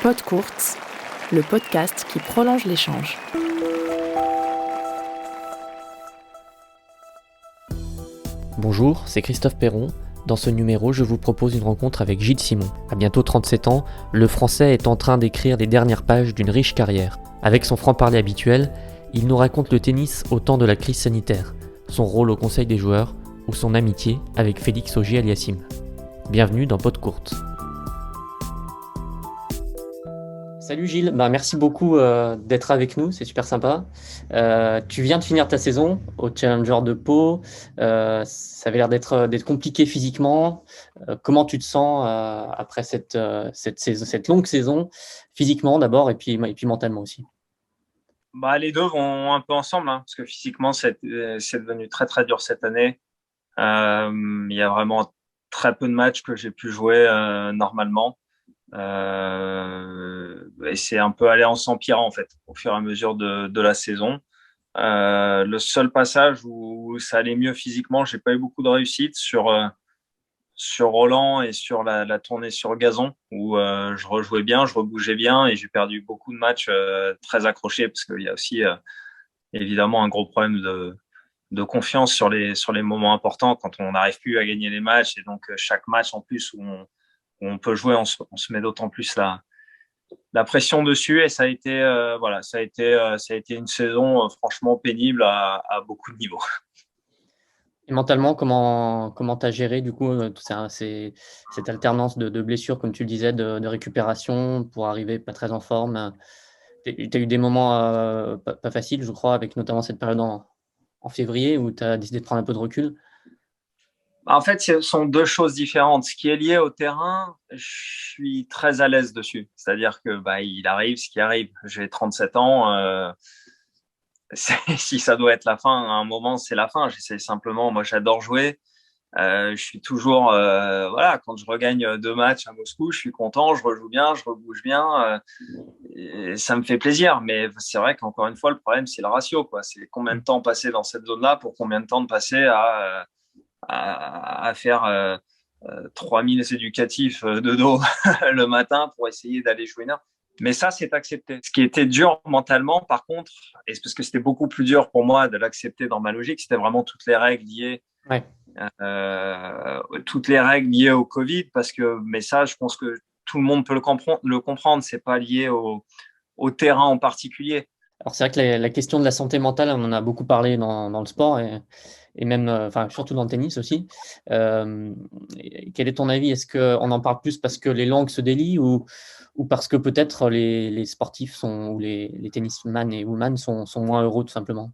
Pod Courts, le podcast qui prolonge l'échange. Bonjour, c'est Christophe Perron. Dans ce numéro, je vous propose une rencontre avec Gilles Simon. À bientôt 37 ans, le Français est en train d'écrire les dernières pages d'une riche carrière. Avec son franc-parler habituel, il nous raconte le tennis au temps de la crise sanitaire, son rôle au conseil des joueurs ou son amitié avec Félix Auger-Aliassime. Bienvenue dans Pod Courts. Salut Gilles, merci beaucoup d'être avec nous, c'est super sympa. Tu viens de finir ta saison au Challenger de Pau. Ça avait l'air d'être compliqué physiquement. Comment tu te sens après cette longue saison, physiquement d'abord et puis mentalement aussi? Les deux vont un peu ensemble, parce que physiquement, c'est devenu très, très dur cette année. Il y a vraiment très peu de matchs que j'ai pu jouer normalement. Et c'est un peu allé en s'empirant, en fait, au fur et à mesure de la saison. Le seul passage où ça allait mieux physiquement, j'ai pas eu beaucoup de réussite sur Roland et sur la tournée sur gazon, où je rejouais bien, je rebougeais bien, et j'ai perdu beaucoup de matchs très accrochés, parce qu'il y a aussi évidemment un gros problème de confiance sur les moments importants, quand on n'arrive plus à gagner les matchs. Et donc chaque match en plus où on peut jouer, on se met d'autant plus la pression dessus. Et ça a été une saison franchement pénible à beaucoup de niveaux. Et mentalement, comment tu as géré du coup cette alternance de blessures, comme tu le disais, de récupération pour arriver pas très en forme? Tu as eu des moments pas faciles, je crois, avec notamment cette période en février où tu as décidé de prendre un peu de recul. En fait, ce sont deux choses différentes. Ce qui est lié au terrain, je suis très à l'aise dessus. C'est-à-dire que il arrive ce qui arrive. J'ai 37 ans. Si ça doit être la fin, à un moment, c'est la fin. J'essaie simplement. Moi, j'adore jouer. Je suis toujours, quand je regagne 2 matchs à Moscou, je suis content, je rejoue bien, je rebouge bien. Et ça me fait plaisir. Mais c'est vrai qu'encore une fois, le problème, c'est le ratio, quoi. C'est combien de temps passer dans cette zone-là pour combien de temps de passer à faire 3000 éducatifs de dos le matin pour essayer d'aller jouer une heure. Mais ça, c'est accepté. Ce qui était dur mentalement, par contre, et c'est parce que c'était beaucoup plus dur pour moi de l'accepter dans ma logique, c'était vraiment toutes les règles liées, toutes les règles liées au Covid, mais ça, je pense que tout le monde peut le comprendre. C'est pas lié au terrain en particulier. Alors c'est vrai que la question de la santé mentale, on en a beaucoup parlé dans le sport et même, surtout dans le tennis aussi. Quel est ton avis? Est-ce qu'on en parle plus parce que les langues se délient ou parce que peut-être les sportifs ou les tennisman et women sont moins heureux tout simplement?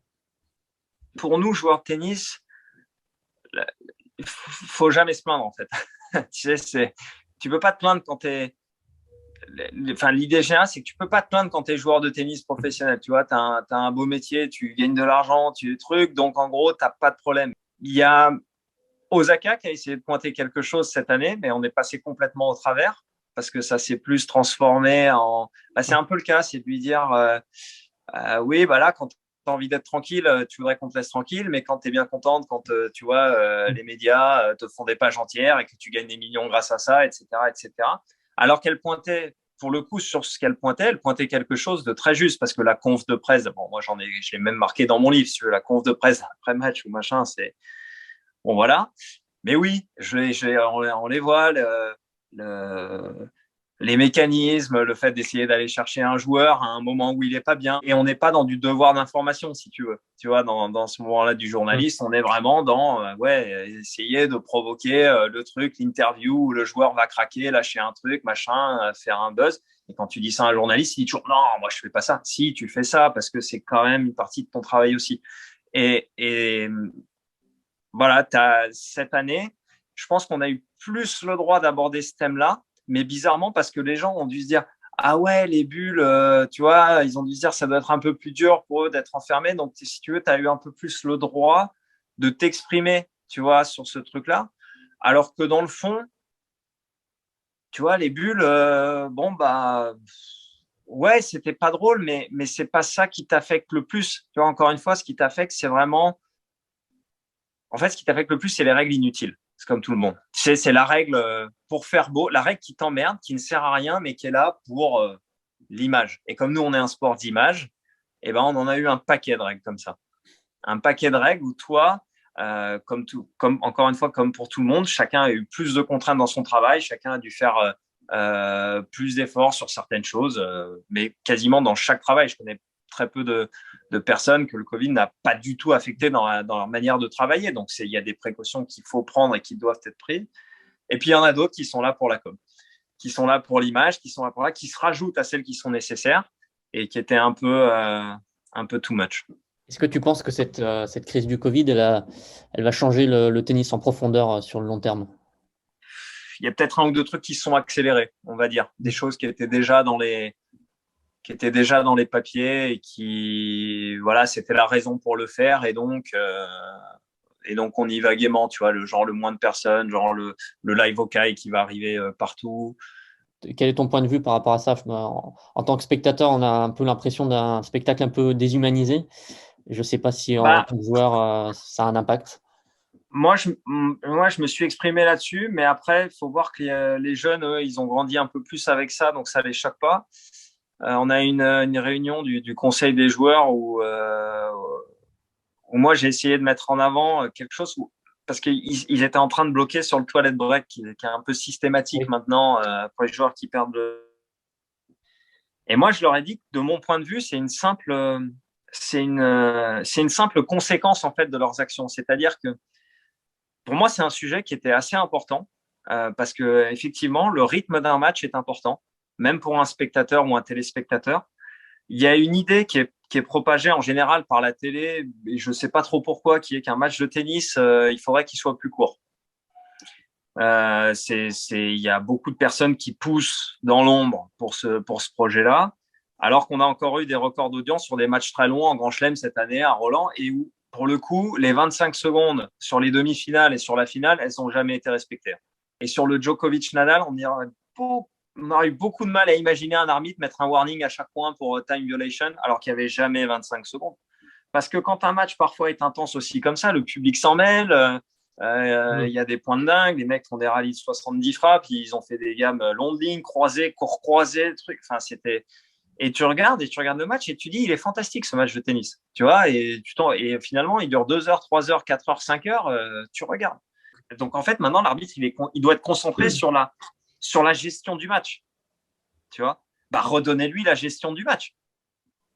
Pour nous, joueurs de tennis, il faut jamais se plaindre en fait. Tu peux pas te plaindre quand l'idée générale, c'est que tu peux pas te plaindre quand tu es joueur de tennis professionnel. Tu vois, tu as un beau métier, tu gagnes de l'argent, tu trucs, donc en gros, tu n'as pas de problème. Il y a Osaka qui a essayé de pointer quelque chose cette année, mais on est passé complètement au travers parce que ça s'est plus transformé en. C'est un peu le cas, c'est de lui dire oui, là, quand tu as envie d'être tranquille, tu voudrais qu'on te laisse tranquille, mais quand tu es bien contente, quand tu vois les médias te font des pages entières et que tu gagnes des millions grâce à ça, etc., etc. Alors qu'elle pointait, pour le coup, sur ce qu'elle pointait, elle pointait quelque chose de très juste, parce que la conf de presse, moi je l'ai même marqué dans mon livre, si tu veux, la conf de presse après match ou machin, c'est bon, voilà. Mais oui, on les voit, les mécanismes, le fait d'essayer d'aller chercher un joueur à un moment où il n'est pas bien. Et on n'est pas dans du devoir d'information, si tu veux. Tu vois, dans ce moment-là du journaliste, on est vraiment dans essayer de provoquer le truc, l'interview où le joueur va craquer, lâcher un truc, machin, faire un buzz. Et quand tu dis ça à un journaliste, il dit toujours non, moi je fais pas ça. Si, tu fais ça parce que c'est quand même une partie de ton travail aussi. Et voilà, cette année, je pense qu'on a eu plus le droit d'aborder ce thème-là, mais bizarrement parce que les gens ont dû se dire ah ouais, les bulles, tu vois, ils ont dû se dire ça doit être un peu plus dur pour eux d'être enfermés. Donc, si tu veux, tu as eu un peu plus le droit de t'exprimer, tu vois, sur ce truc-là. Alors que dans le fond, tu vois, les bulles, ouais, c'était pas drôle, mais c'est pas ça qui t'affecte le plus. Tu vois, encore une fois, ce qui t'affecte, c'est vraiment. En fait, ce qui t'affecte le plus, c'est les règles inutiles. C'est comme tout le monde. C'est la règle pour faire beau, la règle qui t'emmerde, qui ne sert à rien, mais qui est là pour l'image. Et comme nous, on est un sport d'image, eh ben, on en a eu un paquet de règles comme ça. Un paquet de règles où toi, encore une fois, comme pour tout le monde, chacun a eu plus de contraintes dans son travail, chacun a dû faire plus d'efforts sur certaines choses, mais quasiment dans chaque travail. Je connais très peu de personnes que le Covid n'a pas du tout affecté dans leur manière de travailler. Donc, il y a des précautions qu'il faut prendre et qui doivent être prises. Et puis, il y en a d'autres qui sont là pour la com, qui sont là pour l'image, qui sont là pour qui se rajoutent à celles qui sont nécessaires et qui étaient un peu too much. Est-ce que tu penses que cette crise du Covid, elle va changer le tennis en profondeur sur le long terme? Il y a peut-être un ou deux trucs qui se sont accélérés, on va dire. Des choses qui étaient déjà dans les papiers et qui, voilà, c'était la raison pour le faire. Et donc on y va gaiement, tu vois, le moins de personnes, genre le live vocal qui va arriver partout. Quel est ton point de vue par rapport à ça? En tant que spectateur, on a un peu l'impression d'un spectacle un peu déshumanisé. Je ne sais pas si en tant que joueur, ça a un impact. Moi, je me suis exprimé là-dessus, mais après, il faut voir que les jeunes, eux, ils ont grandi un peu plus avec ça, donc ça les choque pas. On a une réunion du conseil des joueurs où moi, j'ai essayé de mettre en avant quelque chose parce qu'ils étaient en train de bloquer sur le toilet break, qui est un peu systématique maintenant pour les joueurs qui perdent Et moi, je leur ai dit que de mon point de vue, c'est une simple conséquence en fait de leurs actions. C'est-à-dire que pour moi, c'est un sujet qui était assez important parce que effectivement, le rythme d'un match est important, même pour un spectateur ou un téléspectateur. Il y a une idée qui est propagée en général par la télé, et je ne sais pas trop pourquoi, qui est qu'un match de tennis, il faudrait qu'il soit plus court. Il y a beaucoup de personnes qui poussent dans l'ombre pour ce projet-là, alors qu'on a encore eu des records d'audience sur des matchs très longs en Grand Chelem cette année à Roland, et où, pour le coup, les 25 secondes sur les demi-finales et sur la finale, elles n'ont jamais été respectées. Et sur le Djokovic-Nadal, on aurait eu beaucoup de mal à imaginer un arbitre mettre un warning à chaque point pour time violation, alors qu'il n'y avait jamais 25 secondes. Parce que quand un match parfois est intense aussi comme ça, le public s'en mêle. Il y a des points de dingue, les mecs font des rallyes de 70 frappes, ils ont fait des gammes longues lignes, croisées, court croisées, truc. Enfin, c'était. Et tu regardes le match et tu dis, il est fantastique ce match de tennis, tu vois. Et finalement, il dure 2 heures, 3 heures, 4 heures, 5 heures. Tu regardes. Donc en fait, maintenant, l'arbitre, il doit être concentré sur la gestion du match, tu vois. Redonnez-lui la gestion du match.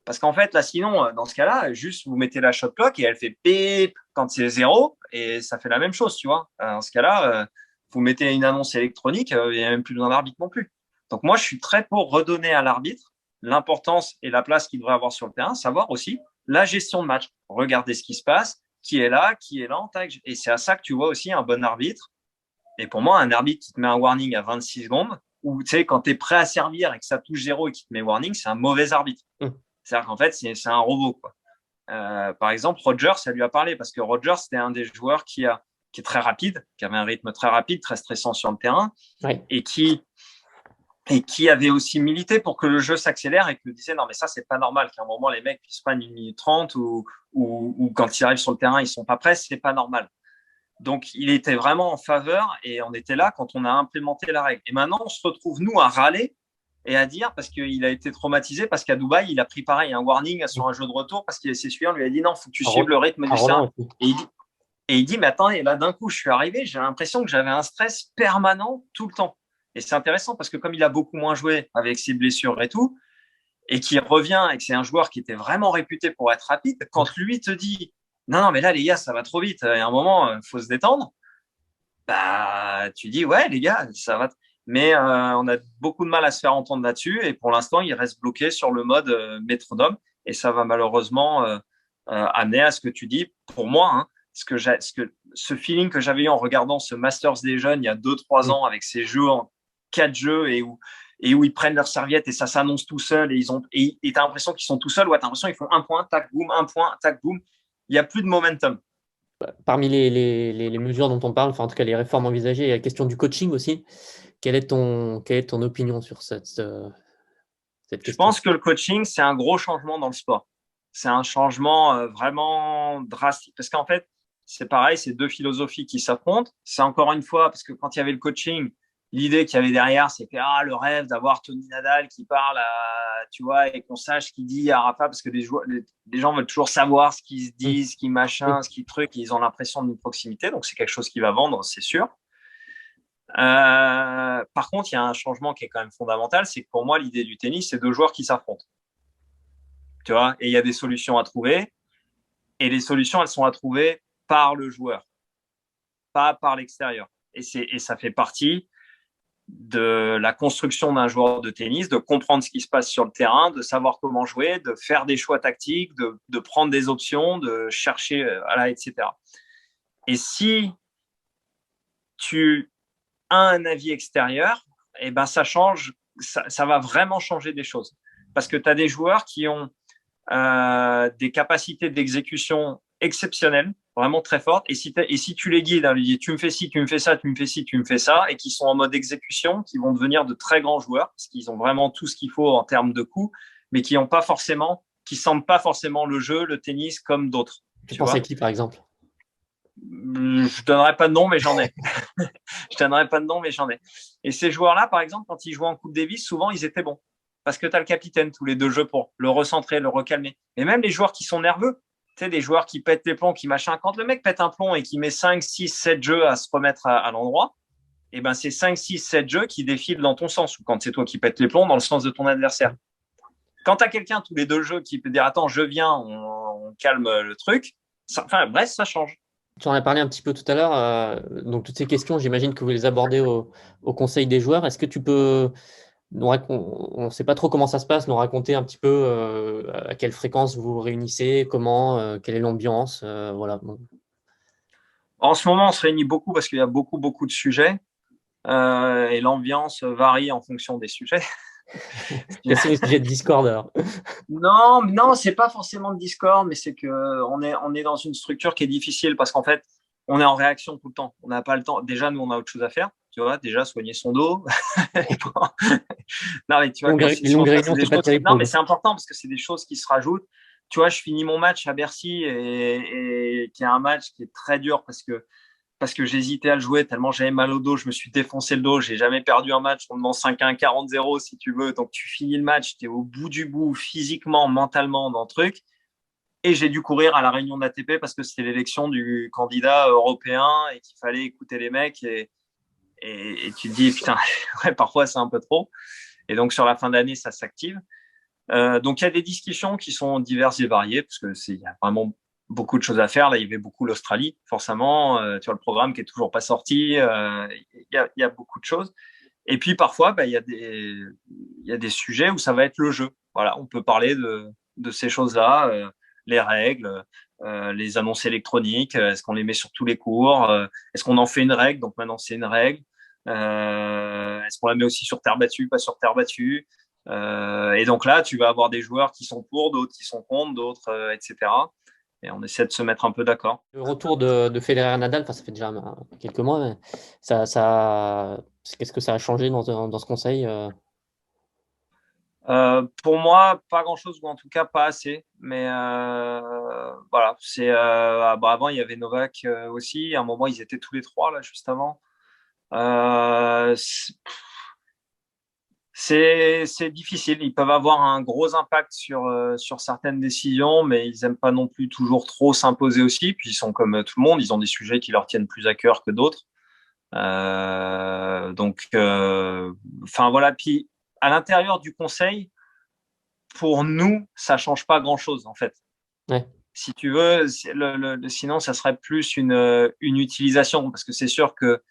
Parce qu'en fait, là, sinon, dans ce cas-là, juste vous mettez la shot clock et elle fait pip quand c'est 0 et ça fait la même chose, tu vois. Dans ce cas-là, vous mettez une annonce électronique, il n'y a même plus besoin d'arbitre non plus. Donc moi, je suis très pour redonner à l'arbitre l'importance et la place qu'il devrait avoir sur le terrain, savoir aussi la gestion de match. Regardez ce qui se passe, qui est là en tag. Et c'est à ça que tu vois aussi un bon arbitre. Et pour moi, un arbitre qui te met un warning à 26 secondes, ou tu sais, quand tu es prêt à servir et que ça touche 0 et qu'il te met warning, c'est un mauvais arbitre. C'est-à-dire qu'en fait, c'est un robot, quoi. Par exemple, Roger, ça lui a parlé parce que Roger, c'était un des joueurs qui est très rapide, qui avait un rythme très rapide, très stressant sur le terrain, et qui avait aussi milité pour que le jeu s'accélère et que disait non mais ça c'est pas normal qu'à un moment les mecs puissent prendre 1 minute 30 ou quand ils arrivent sur le terrain ils sont pas prêts, c'est pas normal. Donc il était vraiment en faveur et on était là quand on a implémenté la règle. Et maintenant on se retrouve nous à râler et à dire parce qu'il a été traumatisé parce qu'à Dubaï il a pris pareil un warning sur un jeu de retour parce qu'il ses suivants lui a dit non faut que tu suives le rythme du terrain. Et il dit mais attends, et là d'un coup je suis arrivé, j'ai l'impression que j'avais un stress permanent tout le temps. Et c'est intéressant parce que comme il a beaucoup moins joué avec ses blessures et tout, et qu'il revient et que c'est un joueur qui était vraiment réputé pour être rapide, quand lui te dit non mais là les gars ça va trop vite, et à un moment il faut se détendre, tu dis ouais les gars ça va. Mais on a beaucoup de mal à se faire entendre là-dessus et pour l'instant il reste bloqué sur le mode métronome et ça va malheureusement amener à ce que tu dis. Pour moi, hein, ce feeling que j'avais eu en regardant ce Masters des jeunes il y a 2-3 ans avec ces jeux en 4 jeux et où ils prennent leurs serviettes et ça s'annonce tout seul et t'as l'impression qu'ils sont tout seuls, t'as l'impression qu'ils font un point, tac, boum, un point, tac, boum. Il n'y a plus de momentum. Parmi les mesures dont on parle, enfin en tout cas les réformes envisagées, il y a la question du coaching aussi. Quelle est ton opinion sur cette question? Je pense que le coaching, c'est un gros changement dans le sport. C'est un changement vraiment drastique. Parce qu'en fait, c'est pareil, c'est deux philosophies qui s'affrontent. C'est encore une fois, parce que quand il y avait le coaching, l'idée qu'il y avait derrière, c'était le rêve d'avoir Tony Nadal qui parle tu vois, et qu'on sache ce qu'il dit à Rafa, parce que les gens veulent toujours savoir ce qu'ils se disent, ce qu'ils machin, ce qu'ils truc, ils ont l'impression d'une proximité, donc c'est quelque chose qui va vendre, c'est sûr. Par contre, il y a un changement qui est quand même fondamental, c'est que pour moi, l'idée du tennis, c'est deux joueurs qui s'affrontent. Tu vois, et il y a des solutions à trouver, et les solutions, elles sont à trouver par le joueur, pas par l'extérieur. Et ça fait partie de la construction d'un joueur de tennis, de comprendre ce qui se passe sur le terrain, de savoir comment jouer, de faire des choix tactiques, de prendre des options, de chercher, etc. Et si tu as un avis extérieur, eh ben ça change, ça va vraiment changer des choses. Parce que tu as des joueurs qui ont des capacités d'exécution exceptionnelles, vraiment très fortes. Et si tu les guides, lui dis, tu me fais ci, tu me fais ça, tu me fais ci, tu me fais ça, et qui sont en mode exécution, qui vont devenir de très grands joueurs, parce qu'ils ont vraiment tout ce qu'il faut en termes de coups, mais qui sentent pas forcément le jeu, le tennis comme d'autres. Tu penses à qui, par exemple? Je donnerai pas de nom, mais j'en ai. Je donnerai pas de nom, mais j'en ai. Et ces joueurs-là, par exemple, quand ils jouaient en Coupe Davis, souvent, ils étaient bons. Parce que tu as le capitaine tous les deux jeux pour le recentrer, le recalmer. Et même les joueurs qui sont nerveux, tu sais, des joueurs qui pètent les plombs, qui machin. Quand le mec pète un plomb et qui met 5, 6, 7 jeux à se remettre à l'endroit, et ben c'est 5, 6, 7 jeux qui défilent dans ton sens. Ou quand c'est toi qui pètes les plombs, dans le sens de ton adversaire. Quand tu as quelqu'un tous les deux jeux qui peut dire attends, je viens, on calme le truc, bref, ça change. Tu en as parlé un petit peu tout à l'heure. Donc, toutes ces questions, j'imagine que vous les abordez au conseil des joueurs. Est-ce que tu peux, on ne sait pas trop comment ça se passe, nous raconter un petit peu à quelle fréquence vous vous réunissez, comment, quelle est l'ambiance, voilà. En ce moment, on se réunit beaucoup parce qu'il y a beaucoup, beaucoup de sujets et l'ambiance varie en fonction des sujets. Quels sont les sujets de Discord alors? Non, c'est pas forcément le Discord, mais c'est que on est dans une structure qui est difficile parce qu'en fait, on est en réaction tout le temps. On n'a pas le temps. Déjà, nous, on a autre chose à faire. Tu vois, déjà soigner son dos. Non, mais tu vois, non, mais c'est important parce que c'est des choses qui se rajoutent. Tu vois, je finis mon match à Bercy et qui est un match qui est très dur parce que j'hésitais à le jouer tellement j'avais mal au dos, je me suis défoncé le dos, j'ai jamais perdu un match, on me 5-1, 40-0 si tu veux, donc tu finis le match, tu es au bout du bout physiquement, mentalement dans le truc, et j'ai dû courir à la réunion de l'ATP parce que c'était l'élection du candidat européen et qu'il fallait écouter les mecs et tu te dis putain, ouais, parfois c'est un peu trop, et donc sur la fin d'année ça s'active. Donc il y a des discussions qui sont diverses et variées parce que il y a vraiment beaucoup de choses à faire. Là, il y avait beaucoup l'Australie, forcément. Tu vois, le programme qui est toujours pas sorti. Il y a beaucoup de choses. Et puis parfois, il y a des sujets où ça va être le jeu. Voilà, on peut parler de ces choses-là, les règles, les annonces électroniques. Est-ce qu'on les met sur tous les cours? Est-ce qu'on en fait une règle? Donc maintenant, c'est une règle. Est-ce qu'on la met aussi sur terre battue, pas sur terre battue? Et donc là, tu vas avoir des joueurs qui sont pour, d'autres qui sont contre, d'autres, etc. Et on essaie de se mettre un peu d'accord. Le retour de Federer-Nadal, ça fait déjà quelques mois, mais qu'est-ce que ça a changé dans ce conseil? Pour moi, pas grand-chose, ou en tout cas pas assez. Mais voilà, avant, il y avait Novak aussi. À un moment, ils étaient tous les trois, là, juste avant. C'est difficile. Ils peuvent avoir un gros impact sur certaines décisions, mais ils n'aiment pas non plus toujours trop s'imposer aussi. Puis ils sont comme tout le monde, ils ont des sujets qui leur tiennent plus à cœur que d'autres. Enfin voilà. Puis à l'intérieur du conseil, pour nous, ça change pas grand-chose en fait. Ouais. Si tu veux, sinon ça serait plus une utilisation, parce que c'est sûr que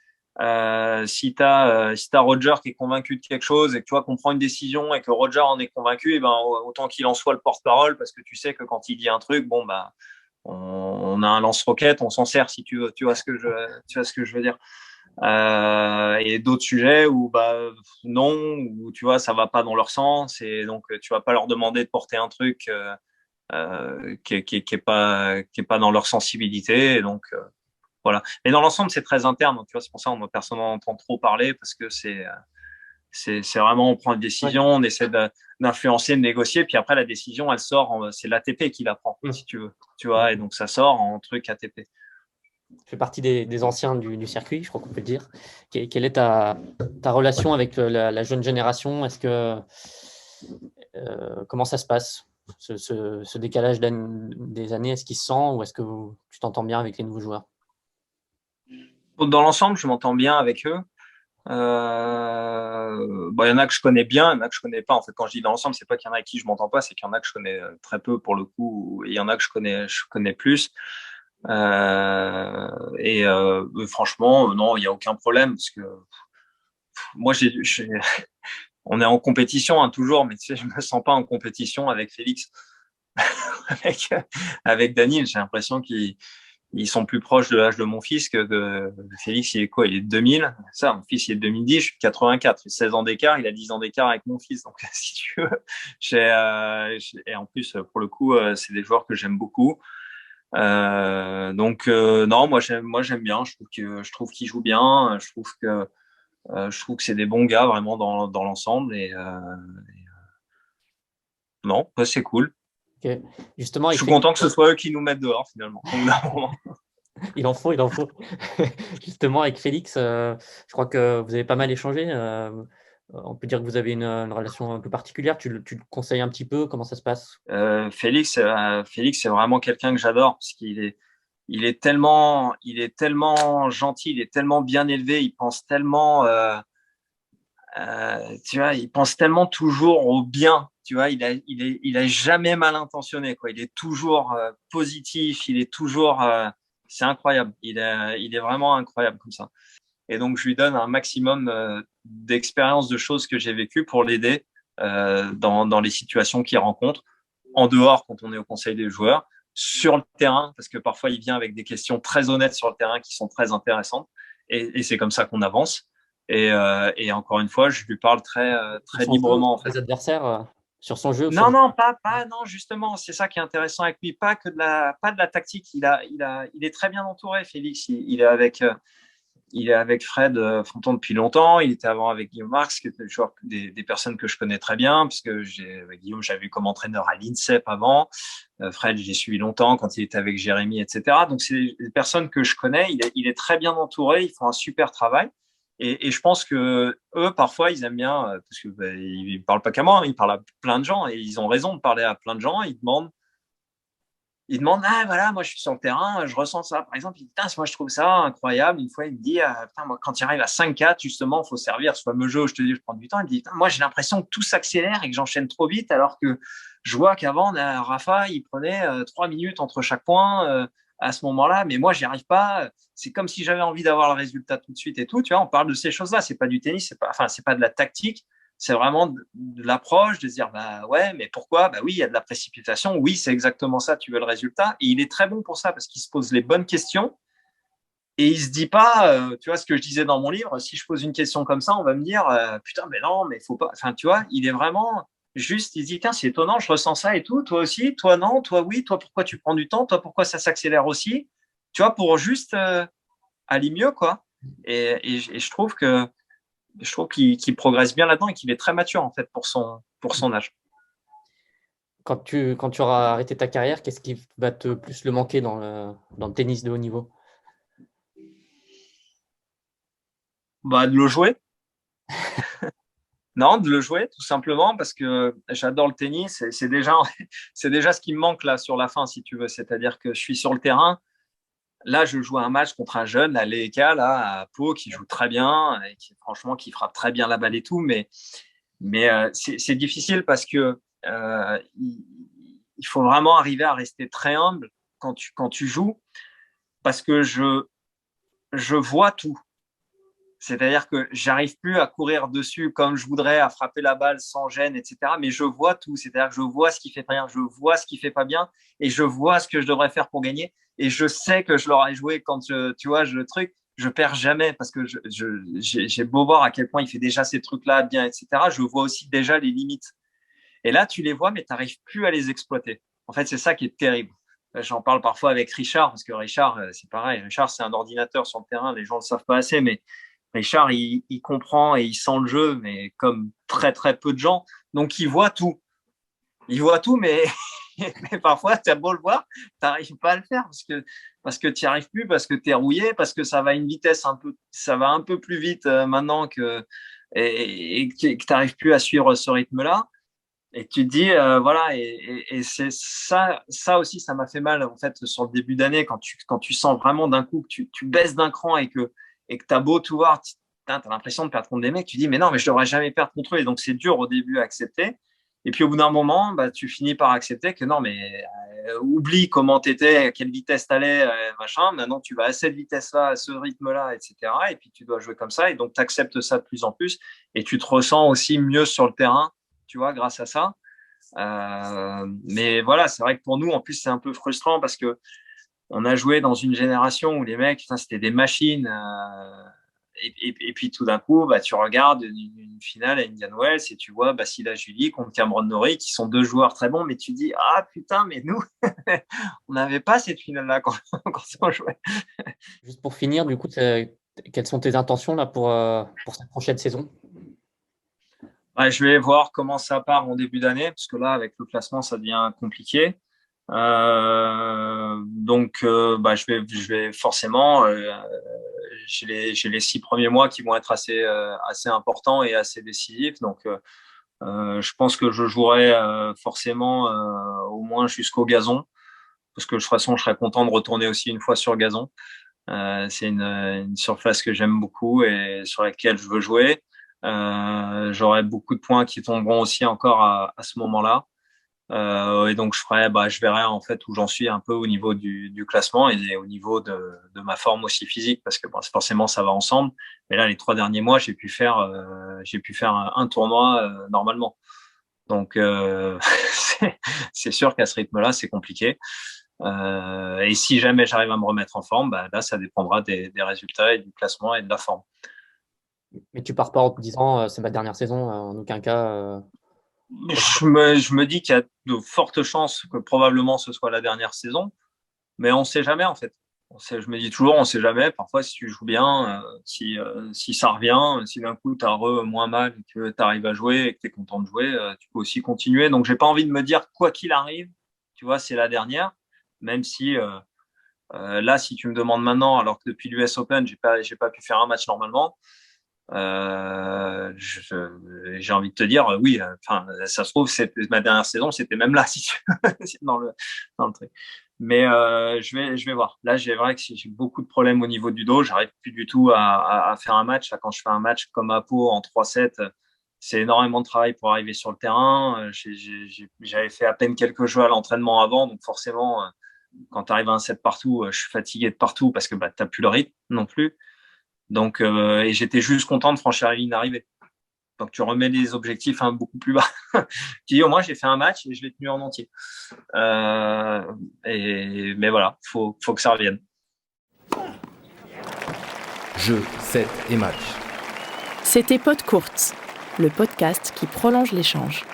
si tu as Roger qui est convaincu de quelque chose et que tu vois qu'on prend une décision et que Roger en est convaincu, et ben autant qu'il en soit le porte-parole, parce que tu sais que quand il dit un truc, bon bah on a un lance-roquette, on s'en sert si tu veux, tu vois ce que je veux dire. Et d'autres sujets où bah non, où tu vois ça va pas dans leur sens et donc tu vas pas leur demander de porter un truc qui est pas dans leur sensibilité, et donc voilà. Mais dans l'ensemble, c'est très interne. Donc, tu vois, c'est pour ça qu'on personne n'en entend trop parler parce que c'est vraiment, on prend une décision, on essaie d'influencer, de négocier, puis après, la décision, elle sort, c'est l'ATP qui la prend, si tu veux. Tu vois, et donc ça sort en truc ATP. Tu fais partie des anciens du circuit, je crois qu'on peut le dire. Quelle est ta relation avec la jeune génération? Comment ça se passe, ce décalage des années? Est-ce qu'il se sent ou est-ce que tu t'entends bien avec les nouveaux joueurs? Dans l'ensemble, je m'entends bien avec eux. Il y en a que je connais bien, il y en a que je connais pas. En fait, quand je dis dans l'ensemble, c'est pas qu'il y en a avec qui je m'entends pas, c'est qu'il y en a que je connais très peu pour le coup, et il y en a que je connais plus. Franchement, non, il y a aucun problème parce que moi, on est en compétition hein, toujours, mais tu sais, je me sens pas en compétition avec Félix, avec avec Daniel. J'ai l'impression qu'ils sont plus proches de l'âge de mon fils que de Félix. Il est quoi? Il est de 2000. Ça, mon fils, il est de 2010. Je suis de 84. J'ai 16 ans d'écart. Il a 10 ans d'écart avec mon fils. Donc, si tu veux, et en plus, pour le coup, c'est des joueurs que j'aime beaucoup. Non, moi j'aime bien. Je trouve qu'ils jouent bien. Je trouve que c'est des bons gars vraiment dans l'ensemble. Non, ouais, c'est cool. Okay. Justement, Je suis content que ce soit eux qui nous mettent dehors finalement. Il en faut. Justement, avec Félix, je crois que vous avez pas mal échangé. On peut dire que vous avez une relation un peu particulière. Tu le conseilles un petit peu? Comment ça se passe? Félix, c'est vraiment quelqu'un que j'adore parce il est tellement gentil, il est tellement bien élevé, il pense tellement, tu vois, il pense tellement toujours au bien. Tu vois, il a jamais mal intentionné, quoi. Il est toujours positif, il est toujours, c'est incroyable. Il est vraiment incroyable comme ça. Et donc, je lui donne un maximum d'expérience de choses que j'ai vécues pour l'aider dans les situations qu'il rencontre, en dehors quand on est au conseil des joueurs, sur le terrain, parce que parfois il vient avec des questions très honnêtes sur le terrain qui sont très intéressantes. Et c'est comme ça qu'on avance. Et encore une fois, je lui parle très librement. En fait. Les adversaires, sur son jeu? Non, non, non, justement, c'est ça qui est intéressant avec lui, pas de la tactique. Il est très bien entouré, Félix. Il est avec Fred Fonton depuis longtemps. Il était avant avec Guillaume Marx, qui était des personnes que je connais très bien, parce que avec Guillaume, j'avais vu comme entraîneur à l'INSEP avant. Fred, j'ai suivi longtemps quand il était avec Jérémy, etc. Donc, c'est des personnes que je connais. Il est très bien entouré. Ils font un super travail. Et je pense que eux, parfois, ils aiment bien, parce que ils parlent pas qu'à moi, hein, ils parlent à plein de gens, et ils ont raison de parler à plein de gens. Il demande, ah voilà, moi je suis sur le terrain, je ressens ça. Par exemple, il dit, putain, moi je trouve ça incroyable. Une fois, il me dit, putain, moi, quand il arrive à 5-4, justement, il faut servir ce fameux jeu où je te dis, je prends du temps. Il me dit, moi j'ai l'impression que tout s'accélère et que j'enchaîne trop vite, alors que je vois qu'avant, Rafa, il prenait 3 minutes entre chaque point à ce moment-là, mais moi, j'y arrive pas. C'est comme si j'avais envie d'avoir le résultat tout de suite et tout. Tu vois, on parle de ces choses-là. C'est pas du tennis, c'est pas de la tactique. C'est vraiment de l'approche, de se dire, bah ouais, mais pourquoi? Bah oui, il y a de la précipitation. Oui, c'est exactement ça, tu veux le résultat. Et il est très bon pour ça parce qu'il se pose les bonnes questions et il se dit pas, tu vois, ce que je disais dans mon livre, si je pose une question comme ça, on va me dire, putain, mais non, mais faut pas. Enfin, tu vois, il est vraiment juste, il se dit, tiens, c'est étonnant, je ressens ça et tout. Toi aussi, toi non, toi oui, toi pourquoi tu prends du temps, toi pourquoi ça s'accélère aussi? Tu vois, pour juste aller mieux, quoi. Et je trouve qu'il progresse bien là-dedans et qu'il est très mature en fait pour son âge. Quand tu auras arrêté ta carrière, qu'est-ce qui va te plus le manquer dans le tennis de haut niveau? Bah, de le jouer. Non, de le jouer tout simplement parce que j'adore le tennis et c'est déjà ce qui me manque là sur la fin si tu veux. C'est-à-dire que je suis sur le terrain. Là, je joue un match contre un jeune, la Leeka, là, à Pau, qui joue très bien et franchement, qui frappe très bien la balle et tout. Mais c'est difficile parce que il faut vraiment arriver à rester très humble quand tu joues parce que je vois tout. C'est-à-dire que j'arrive plus à courir dessus comme je voudrais, à frapper la balle sans gêne, etc. Mais je vois tout. C'est-à-dire que je vois ce qui fait bien, je vois ce qui fait pas bien, et je vois ce que je devrais faire pour gagner. Et je sais que je l'aurais joué quand tu vois, je perds jamais parce que j'ai beau voir à quel point il fait déjà ces trucs-là bien, etc. Je vois aussi déjà les limites. Et là, tu les vois, mais tu n'arrives plus à les exploiter. En fait, c'est ça qui est terrible. J'en parle parfois avec Richard, parce que Richard, c'est pareil. Richard, c'est un ordinateur sur le terrain. Les gens ne le savent pas assez, mais Richard, il comprend et il sent le jeu, mais comme très, très peu de gens. Donc, il voit tout. Il voit tout, mais Mais parfois, tu as beau le voir, tu n'arrives pas à le faire parce que tu n'y arrives plus, parce que tu es rouillé, parce que ça va à une vitesse ça va un peu plus vite maintenant et que tu n'arrives plus à suivre ce rythme-là. Et tu te dis, voilà, et c'est ça aussi, ça m'a fait mal, en fait, sur le début d'année, quand tu sens vraiment d'un coup que tu baisses d'un cran et que tu as beau tout voir, tu as l'impression de perdre contre des mecs, tu dis, mais non, mais je devrais jamais perdre contre eux. Et donc, c'est dur au début à accepter. Et puis, au bout d'un moment, bah, tu finis par accepter que non, mais oublie comment tu étais, à quelle vitesse tu allais, machin. Maintenant, tu vas à cette vitesse-là, à ce rythme-là, etc. Et puis, tu dois jouer comme ça. Et donc, tu acceptes ça de plus en plus. Et tu te ressens aussi mieux sur le terrain, tu vois, grâce à ça. Mais voilà, c'est vrai que pour nous, en plus, c'est un peu frustrant parce que on a joué dans une génération où les mecs, c'était des machines. Et puis tout d'un coup, bah, tu regardes une finale à Indian Wells et tu vois Basila Julie contre Cameron Norrie, qui sont deux joueurs très bons, mais tu dis, ah putain, mais nous, on n'avait pas cette finale-là quand on jouait. Juste pour finir, du coup, quelles sont tes intentions là pour cette prochaine saison? Ouais, je vais voir comment ça part en début d'année, parce que là, avec le classement, ça devient compliqué. Donc, bah, je vais forcément. J'ai les 6 premiers mois qui vont être assez importants et assez décisifs. Donc, je pense que je jouerai forcément au moins jusqu'au gazon, parce que de toute façon, je serais content de retourner aussi une fois sur gazon. C'est une surface que j'aime beaucoup et sur laquelle je veux jouer. J'aurai beaucoup de points qui tomberont aussi encore à ce moment-là. Et donc je verrai en fait où j'en suis un peu au niveau du classement et au niveau de ma forme aussi physique, parce que bon, forcément ça va ensemble. Mais là, les 3 derniers mois, j'ai pu faire un tournoi normalement. Donc c'est sûr qu'à ce rythme-là, c'est compliqué. Et si jamais j'arrive à me remettre en forme, bah, là, ça dépendra des résultats et du classement et de la forme. Mais tu pars pas en te disant c'est ma dernière saison, en aucun cas. Je me dis qu'il y a de fortes chances que probablement ce soit la dernière saison, mais on ne sait jamais en fait. Je me dis toujours, on ne sait jamais. Parfois, si tu joues bien, si ça revient, si d'un coup tu as moins mal et que tu arrives à jouer et que tu es content de jouer, tu peux aussi continuer. Donc, j'ai pas envie de me dire quoi qu'il arrive, tu vois, c'est la dernière, même si là, si tu me demandes maintenant, alors que depuis l'US Open, j'ai pas pu faire un match normalement. J'ai envie de te dire oui, enfin ça se trouve ma dernière saison, c'était même là si tu veux, dans le truc, mais je vais voir. Là, j'ai beaucoup de problèmes au niveau du dos, j'arrive plus du tout à faire un match. Là, quand je fais un match comme à Pau en 3-7, c'est énormément de travail pour arriver sur le terrain. J'avais fait à peine quelques jeux à l'entraînement avant, donc forcément quand tu arrives à un set partout, je suis fatigué de partout parce que bah, tu n'as plus le rythme non plus. Donc, et j'étais juste content de franchir la ligne d'arrivée. Donc, tu remets les objectifs beaucoup plus bas. Tu dis, au moins, j'ai fait un match et je l'ai tenu en entier. Mais voilà, faut que ça revienne. Jeu, set et match. C'était Pod Courts, le podcast qui prolonge l'échange.